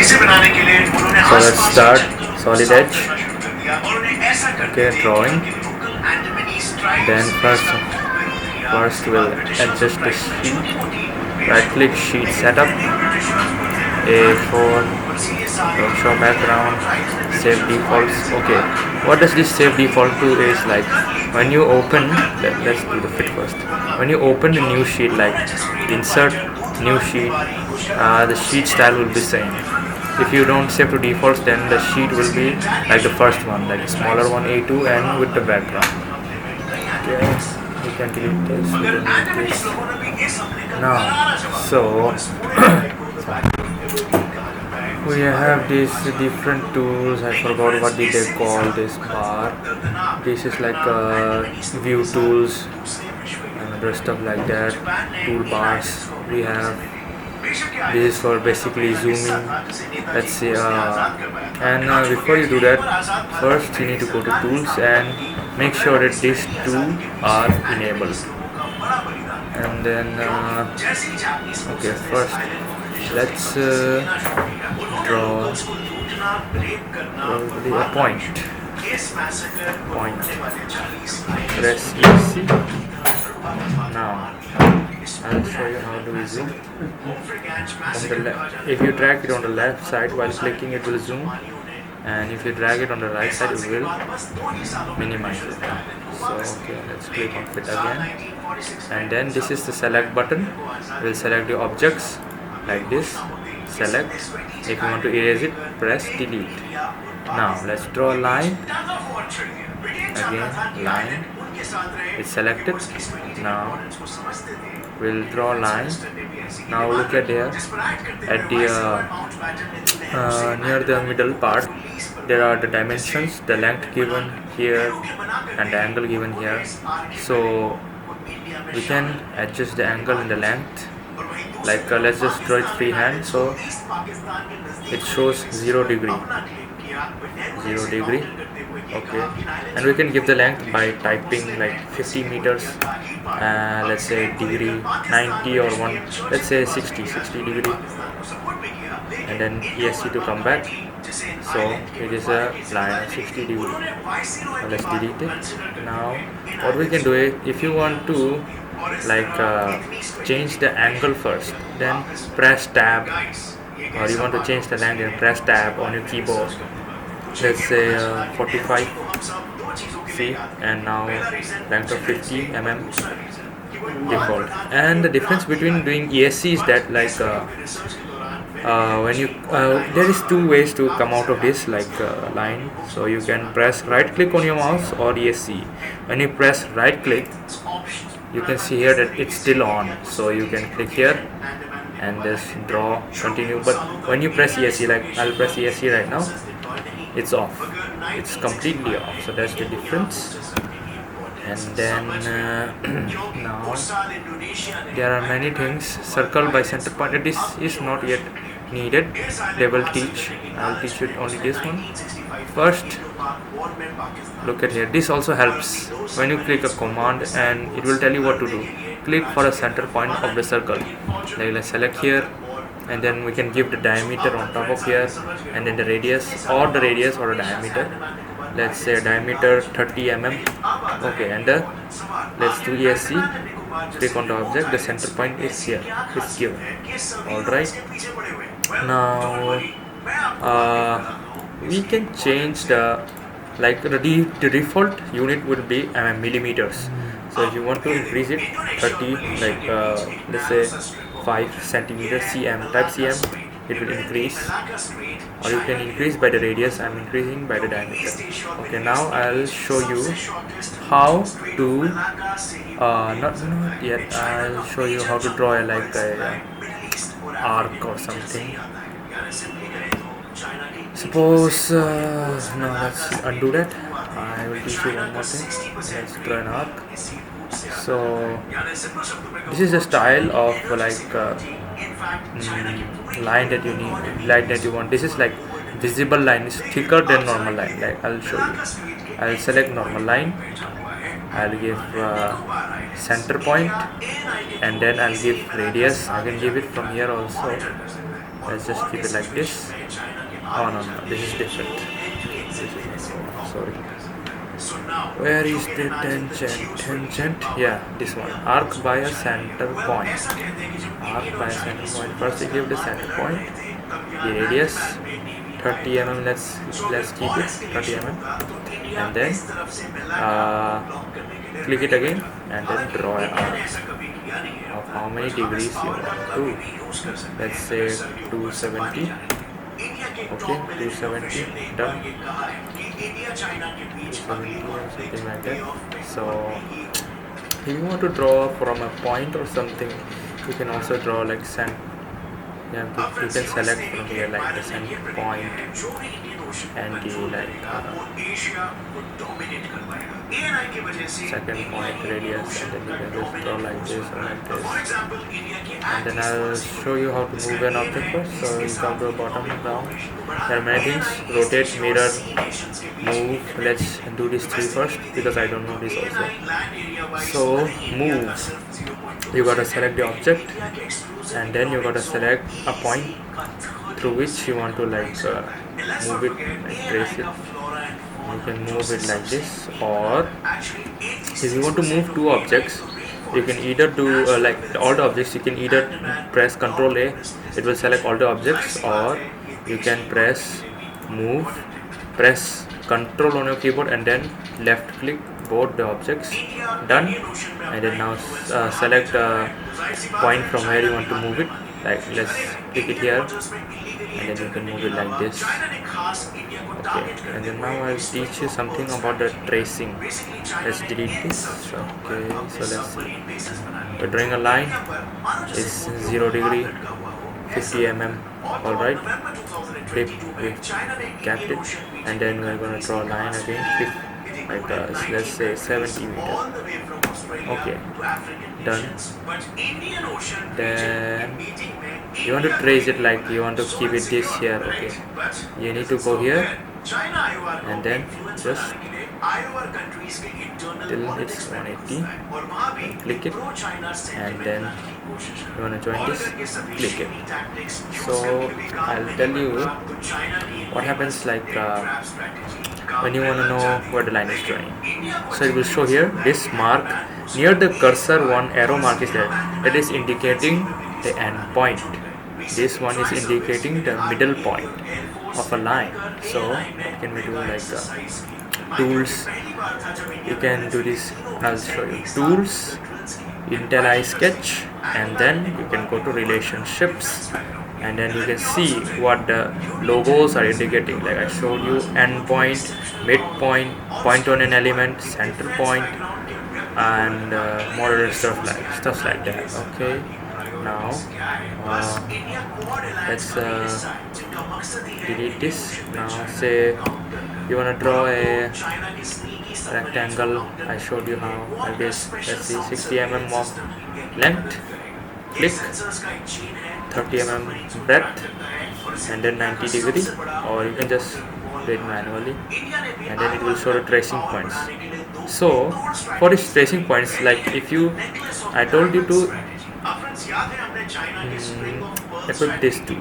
So let's start solid edge. Okay, drawing. Then first we'll adjust the sheet. Right click sheet setup. A4. Don't show background. Save defaults. Okay. What does this save default to is like when you open. Let's do the fit first. When you open the new sheet, like insert new sheet, the sheet style will be same. If you don't save to defaults, then the sheet will be like the first one, like smaller one, A2, and with the background. Okay, we can delete this. We can delete this. Now, so we have these different tools. I forgot what did they call this bar. This is like view tools and other stuff like that. Toolbars we have. This is for basically zooming. Let's see. And before you do that, first you need to go to tools and make sure that these two are enabled. And then okay, first let's draw probably a point. Press EC. Now I'll show you how to zoom. On the left, if you drag it on the left side while clicking, it will zoom, and if you drag it on the right side, it will minimize it. So okay, let's click on fit again, and then this is the select button. We'll select the objects like this. Select. If you want to erase it, press delete. Now let's draw a line. Again, line. It's selected. Now we'll draw a line. Now look at here, at the near the middle part, there are the dimensions, the length given here and the angle given here. So we can adjust the angle and the length. Like let's just draw it freehand. So it shows 0 degree. 0 degree. Okay, and we can give the length by typing like 50 meters, let's say degree 90 or 1, let's say 60 degree, and then ESC to come back. So it is a line of 60 degree. Now let's delete it. Now what we can do is, if you want to like change the angle first, then press tab, or you want to change the length, then press tab on your keyboard. Let's say 45. See, and now length of 50 mm default. And the difference between doing ESC is that like when you there is two ways to come out of this like line. So you can press right click on your mouse or ESC. When you press right click, you can see here that it's still on, so you can click here and just draw, continue. But when you press ESC, like I'll press ESC right now, it's off, it's completely off. So that's the difference. And then now there are many things. Circle by center point, this is not yet needed. They will teach, I'll teach it only this one. First look at here, this also helps. When you click a command, and it will tell you what to do. Click for a center point of the circle. Like let's select here, and then we can give the diameter on top of here, and then the radius or the diameter. Let's say diameter 30 mm. Okay, and let's do ESC. Click on the object, the center point is here, it's given. Alright, now we can change the like the default unit would be millimeters. So if you want to increase it 30, like let's say 5 centimeters, cm, type cm, it will increase, or you can increase by the radius. I'm increasing by the diameter. Okay, now I'll show you how to not yet, I'll show you how to draw like a arc or something. Suppose no, let's undo that. I will teach you one more thing. Let's draw an arc. So this is the style of like line that you need, line that you want. This is like visible line, is thicker than normal line. Like I'll show you. I'll select normal line, I'll give center point, and then I'll give radius. I can give it from here also. Let's just keep it like this. Oh no, no, this is different. Sorry. Where is the tangent? Tangent? Yeah, this one. Arc by a center point. Arc by a center point. First, you give the center point. The radius 30 mm. Let's keep it 30 mm, and then click it again, and then draw an arc of how many degrees you want to. Let's say 270. Okay, 270, done. 270 or something like that. So if you want to draw from a point or something, you can also draw like center. Yeah, you can select from here like the center point and the like second point radius, and then you can just draw like this or like this. And then I'll show you how to move an object first. So you come to the bottom down. There are many things: rotate, mirror, move. Let's do this 3 first because I don't know this also. So move, you gotta select the object, and then you gotta select a point through which you want to like move it, like trace it. You can move it like this, or if you want to move 2 objects, you can either do like all the objects. You can either press Ctrl A, it will select all the objects, or you can press move, press Ctrl on your keyboard, and then left click both the objects. Done. And then now select a point from where you want to move it. Like let's click it here, and then you can move it like this. Okay, and then now I'll teach you something about the tracing. Let's delete this. Okay, so let's see. We're drawing a line. It's 0 degree, 50 mm. Alright, we capped it, and then we're going to draw a line again, like let's say 70 meter. Okay, done. Then you want to trace it, like you want to keep it this here. Okay, you need to go here, and then just till it's 180, click it, and then you want to join this, click it. So I'll tell you what happens like when you want to know where the line is drawing. So it will show here this mark near the cursor. One arrow mark is there, that is indicating the end point. This one is indicating the middle point of a line. So what can we do, like tools, you can do this. I'll show you tools, Intel I sketch, and then you can go to relationships, and then you can see what the logos are indicating. Like I showed you end point, midpoint, point on an element, center point, and more other stuff like that. Okay, now let's delete this. Now say you want to draw a rectangle. I showed you how, like this. Let's see, 60 mm of length, click, 30 mm breadth, and then 90 degree, or you can just do it manually, and then it will show the tracing points. So for these tracing points, like if you, I told you to equip this too.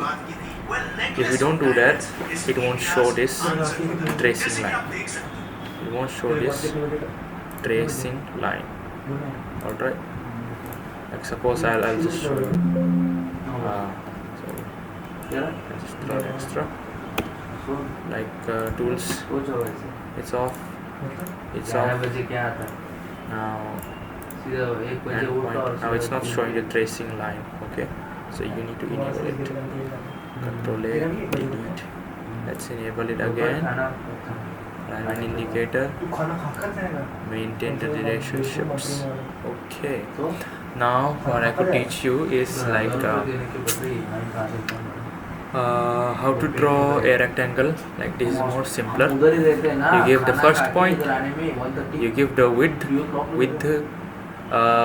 If you don't do that, it won't show this tracing line. It won't show this tracing line. Alright, like suppose I'll just show you. Sorry, I'll just draw extra. Like tools, it's off. It's off. Now it's not showing the tracing line. Okay, so you need to enable it. Control A, delete. Let's enable it again. Alignment indicator, maintain the relationships. Okay, now what I could teach you is like how to draw a rectangle. Like this is more simpler. You give the first point, you give the width.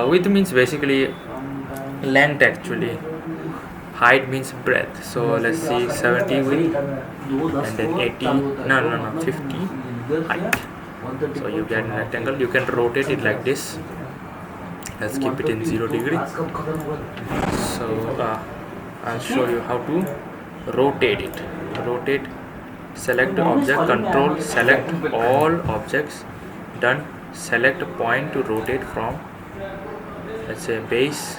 Width means basically length actually. Height means breadth. So let's see, 70 width, and then 80, no 50 height. So you get a rectangle. You can rotate it like this. Let's keep it in 0 degree. So I'll show you how to rotate it. Rotate, select object, control, select all objects. Done. Select a point to rotate from, let's say base.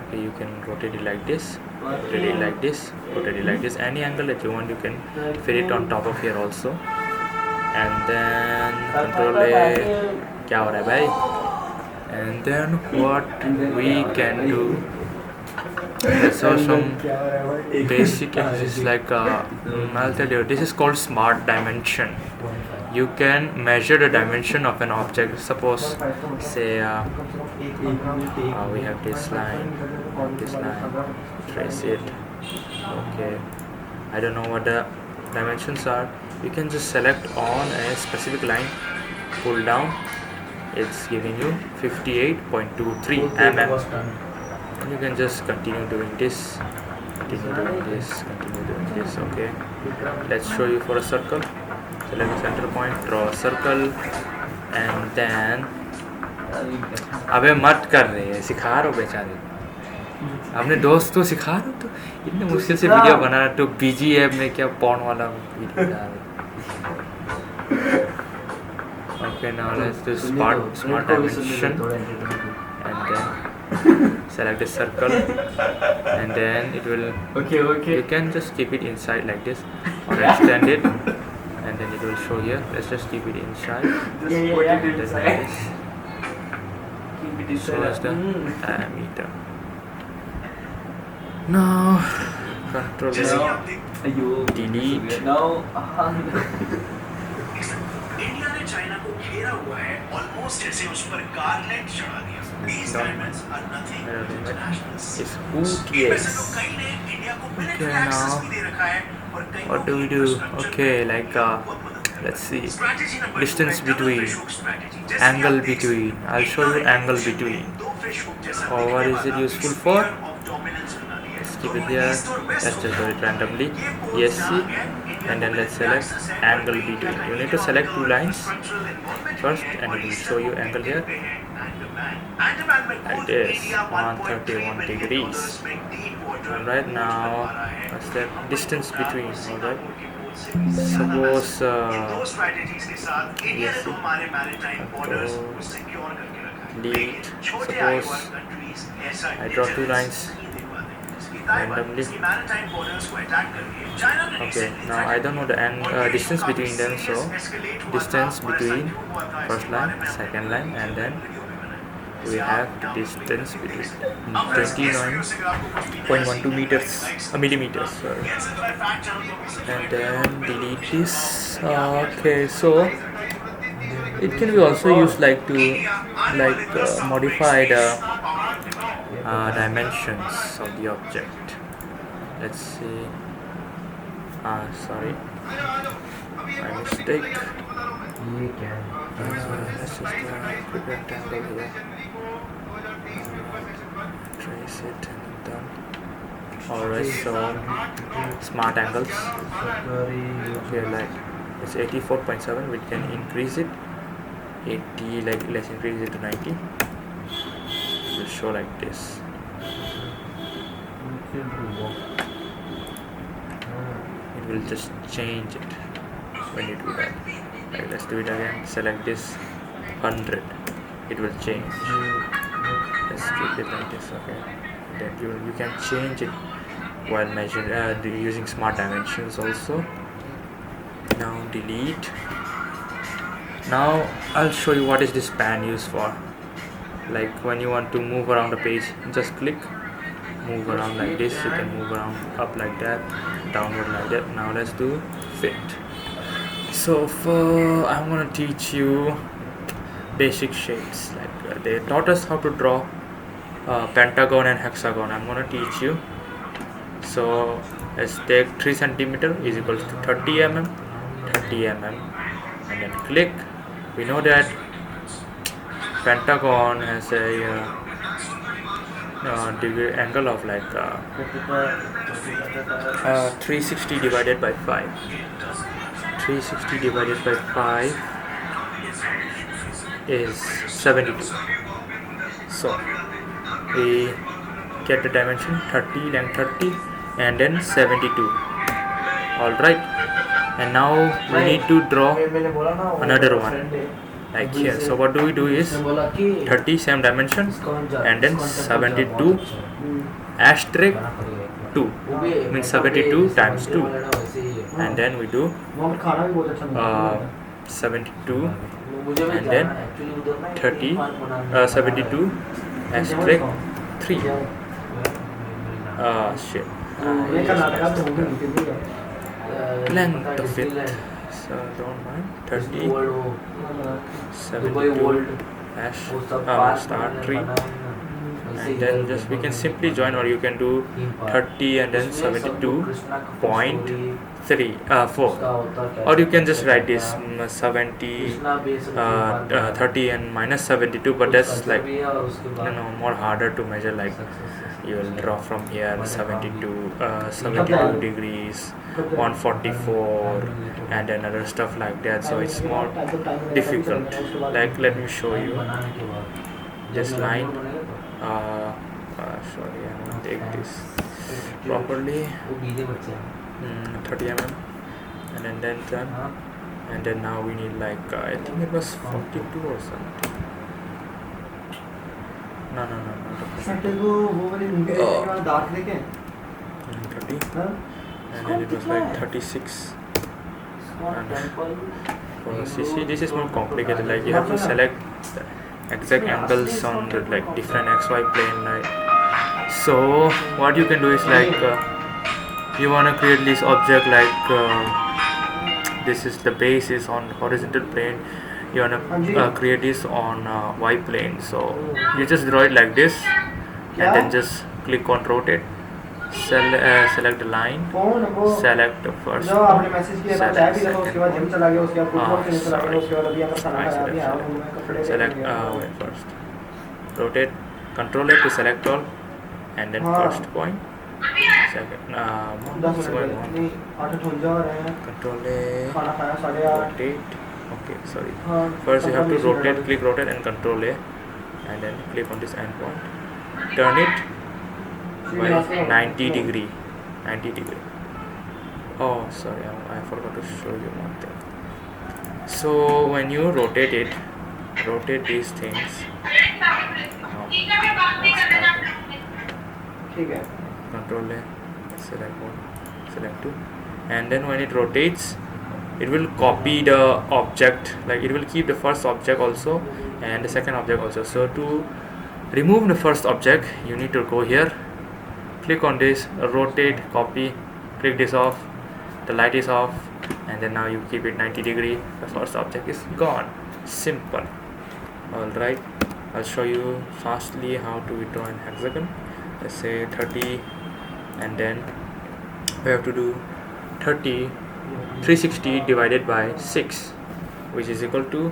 Okay, you can rotate it like this, rotate it like this, rotate it like this. Any angle that you want, you can fit it on top of here also. And then control A. क्या हो रहा है भाई? And then what we can do, let's show some basic exercises like I'll tell you, this is called smart dimension. You can measure the dimension of an object. Suppose, say we have this line, trace it. Okay, I don't know what the dimensions are. You can just select on a specific line, pull down, it's giving you 58.23 mm. You can just continue doing this, continue doing this, continue doing this. Okay, let's show you for a circle. Select the center point, draw a circle, and then अबे मत कर रहे हैं, सिखा रहे हो बेचारे, अपने दोस्त को सिखा रहे हो तो इतने मुश्किल से वीडियो बना रहा, तो बीजी ऐप में क्या पॉर्न वाला वीडियो डाल रहे. Okay, now let's do smart dimension, and then select a circle, and then it will, you can just keep it inside like this or extend it, and then it will show here. Let's just keep it inside, and then like this. So that's the diameter. Now control delete. India ने China को घेरा हुआ है, almost जैसे उस पर garland चढ़ा दिया. These diamonds are nothing but internationals. It's yes. Okay, now what do we do? Okay, like let's see, distance between, angle between. I'll show you angle between. Or what is it useful for? Let's keep it here. Let's just do it randomly. Yes, see, and then let's select angle between. You need to select two lines first, and it will show you angle here like this, 131 degrees. Alright, now what's that? Distance between. Alright, suppose yes, delete. Suppose I draw two lines randomly. Okay, now I don't know the distance between them, so distance between first line, second line, and then we have the distance between 29.12 millimeters, sorry. And then delete this. Okay, so it can be also used like to modify the dimensions of the object. Let's see. Sorry, my mistake. Let's just put a rectangle here. Trace it and done. Alright, so smart angles. Okay, like it's 84.7. We can increase it. 80, like let's increase it to 90. It will show like this. It will just change it when you do that. Like, let's do it again. Select this 100. It will change. Let's keep it like this. Okay. Then you can change it while measuring using smart dimensions also. Now delete. Now I'll show you what is this pan used for. Like when you want to move around the page, just click, move around like this. You can move around up like that, downward like that. Now let's do fit. So I'm gonna teach you basic shapes. Like they taught us how to draw pentagon and hexagon. I'm gonna teach you. So let's take 3 centimeter is equals to 30 mm, 30 mm, and then click. We know that pentagon has a degree angle of like 360 divided by 5. 360 divided by 5 is 72. So we get the dimension 30, length 30, and then 72. All right, and now we need to draw another one like here. So what do we do is 30 same dimension and then 72 asterisk 2 means 72 times 2, and then we do 72 and then 30 72 asterisk 3. Shit. Length of it, so don't mind. 30 72 start 3, and then just we can simply join, or you can do 30 and then 72.3 4, or you can just write this 70 30 and minus 72, but that's like more harder to measure. Like you will draw from here 72 degrees 144 and then other stuff like that, so it's more difficult. Like let me show you this line. Sorry, I won't take this properly. 30 mm and then turn, and then now we need like I think it was 42 or something. No, 30, and then it was like 36. See, this is more complicated. Like you have to select the exact angles on the like different XY plane, right? So what you can do is like you want to create this object like this is the base is on horizontal plane. You want to create this on Y plane, so you just draw it like this and then just click on rotate, select the line, select the first one, select second one. Select wait, first rotate, control it to select all, and then first point, second control A, rotate. Okay, sorry. First you have to rotate, click rotate and control A, and then click on this end point, turn it by 90 degree. Oh sorry, I forgot to show you one thing. So when you rotate it, rotate these things, control A, select 1, select 2, and then when it rotates, it will copy the object, like it will keep the first object also and the second object also. So to remove the first object, you need to go here, click on this, rotate, copy, click this off, the light is off, and then now you keep it 90 degree, the first object is gone. Simple. Alright, I'll show you fastly how to draw an hexagon. Let's say 30, and then we have to do 360 divided by 6, which is equal to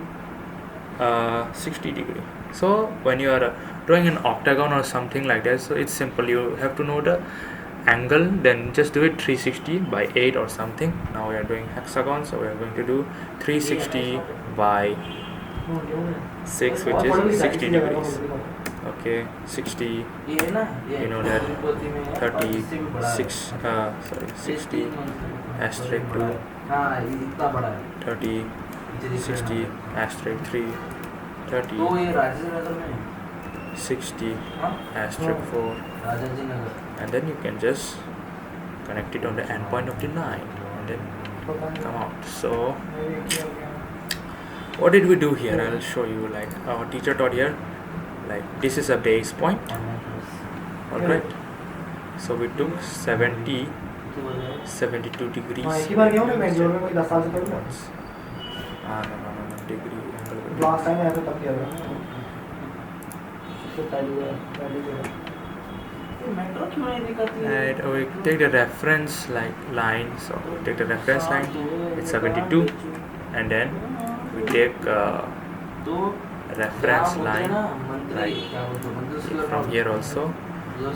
60 degree. So when you are drawing an octagon or something like that, so it's simple, you have to know the angle, then just do it 360 by 8 or something. Now we are doing hexagon, so we are going to do 360 by 6, which is 60 degrees. Okay, 60, you know that 60 asterisk 2, 30, 60 asterisk 3, 30, 60 asterisk 4, and then you can just connect it on the end point of the line and then come out. So what did we do here? I'll show you. Like our teacher taught here, like this is a base point. Alright, so we took 72 degrees. No, degree and we take the reference like line, so we take the reference line, it's 72, and then we take reference line like from here also,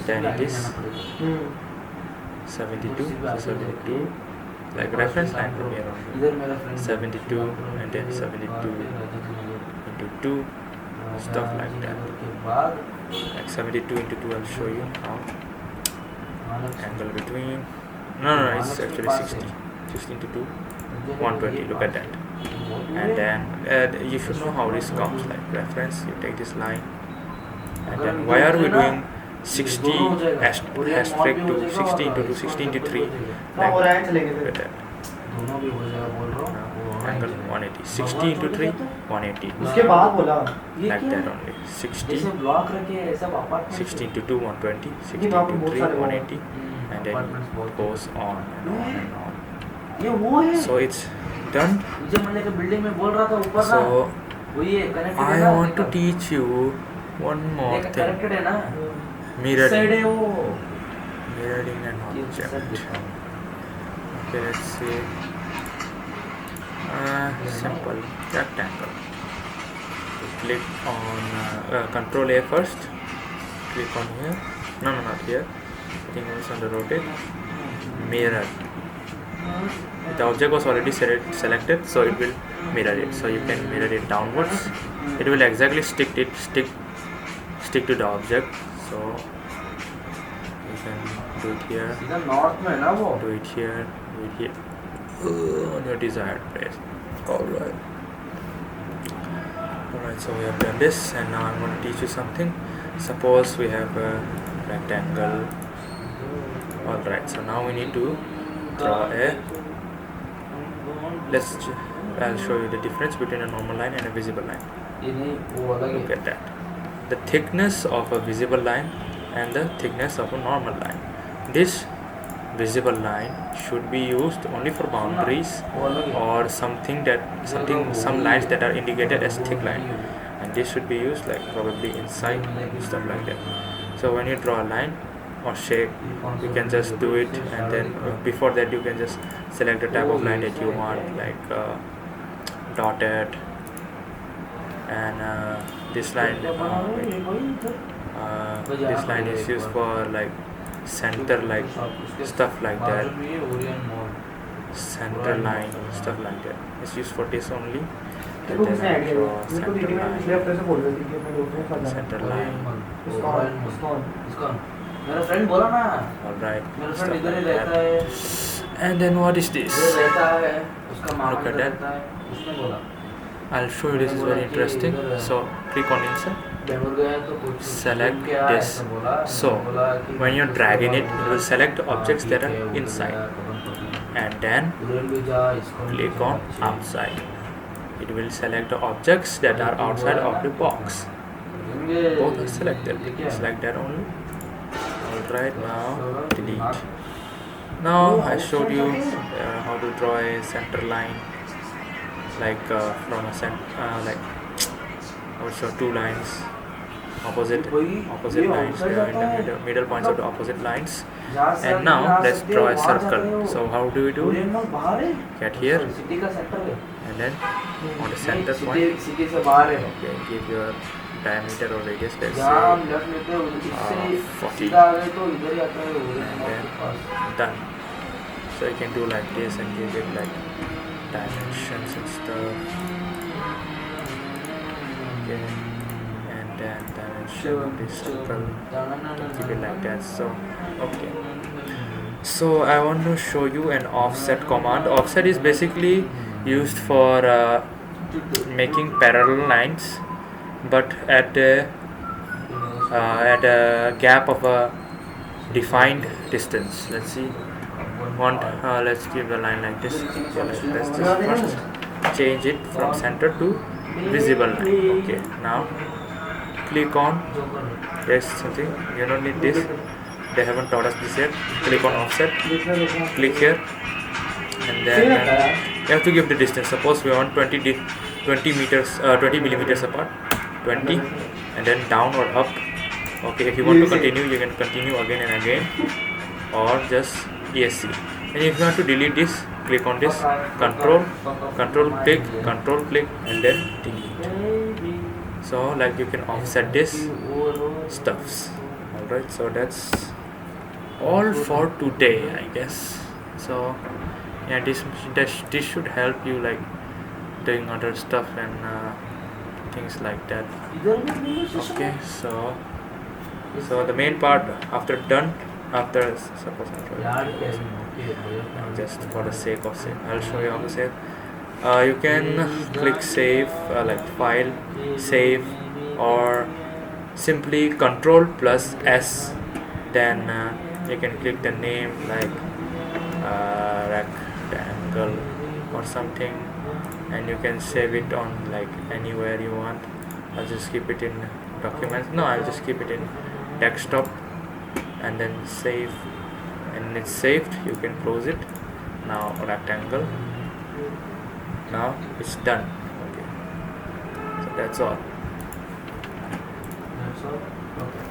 then it is 72, so 72 like reference line from here only, 72 and then 72 into 2, stuff like that, like 72 into 2. I'll show you how. angle between, no, it's actually 60, 16 to 2, 120. Look at that. And then you should know how this comes, like reference, you take this line, and then why are we doing 60 asterisk to 60 into 2, 60 into 3, like, look at that. Angle 180, 60 into 3, 180, like that only. 60 into 2, 120, 60 into 3, 180, and then it goes on and on and on. So it's done. So I want to teach you one more thing. Mirroring an object. Okay, let's see. Simple rectangle. Click on Control A first. Click on here. No, not here. I think it's on the rotate. Mirror. The object was already selected, so it will mirror it. So you can mirror it downwards. It will exactly stick to the object. So you can do it here. Do it here. Do it here. On your desired place. Alright, so we have done this, and now I'm going to teach you something. Suppose we have a rectangle. Alright, so now we need to draw a, I'll show you the difference between a normal line and a visible line. Look at that. The thickness of a visible line and the thickness of a normal line. This visible line should be used only for boundaries or some lines that are indicated as thick line, and this should be used like probably inside, stuff like that. So when you draw a line or shape, you can just do it, and then before that you can just select the type of line that you want, like dotted, and this line is used for like center, like stuff like that. Center line, stuff like that. It's used for this only. And then I draw center line. Alright, stuff like that. And then what is this? Look at that. I'll show you, this is very interesting. So click on insert, select this. So when you're dragging it, it will select the objects that are inside, and then click on outside. It will select the objects that are outside of the box. Both are selected. Select that only. Alright, now delete. Now I showed you how to draw a center line, like from a like I will show two lines, opposite lines, in the middle points of the opposite lines. And now let's draw a circle. So how do we do? Get here, and then on the center point, okay, give your diameter or radius, let's say 40, and then done. So you can do like this and give it like dimensions and stuff. Okay, and then dimension of this circle, keep it like that. So okay, so I want to show you an offset command. Offset is basically used for making parallel lines, but at a gap of a defined distance. Let's see. Let's give the line like this. So let's just first change it from center to visible line. Okay, now click on, there's something, you don't need this, they haven't taught us this yet. Click on offset, click here, and then you have to give the distance. Suppose we want 20 millimeters apart, 20, and then down or up. Okay, if you want to continue, you can continue again and again, or just ESC. And if you want to delete this, click on this, control click, and then delete. So like you can offset this stuffs. Alright, so that's all for today, I guess. So yeah, this should help you like doing other stuff and things like that. Okay, so the main part after done, after suppose I'll show you. Just for the sake of save, I'll show you how to save. You can click save, like file, save, or simply Control plus S. Then you can click the name like rectangle or something, and you can save it on like anywhere you want. I'll just keep it in documents. No, I'll just keep it in desktop, and then save. And it's saved. You can close it. Now rectangle. Now it's done. Okay. So that's all. That's all? Okay.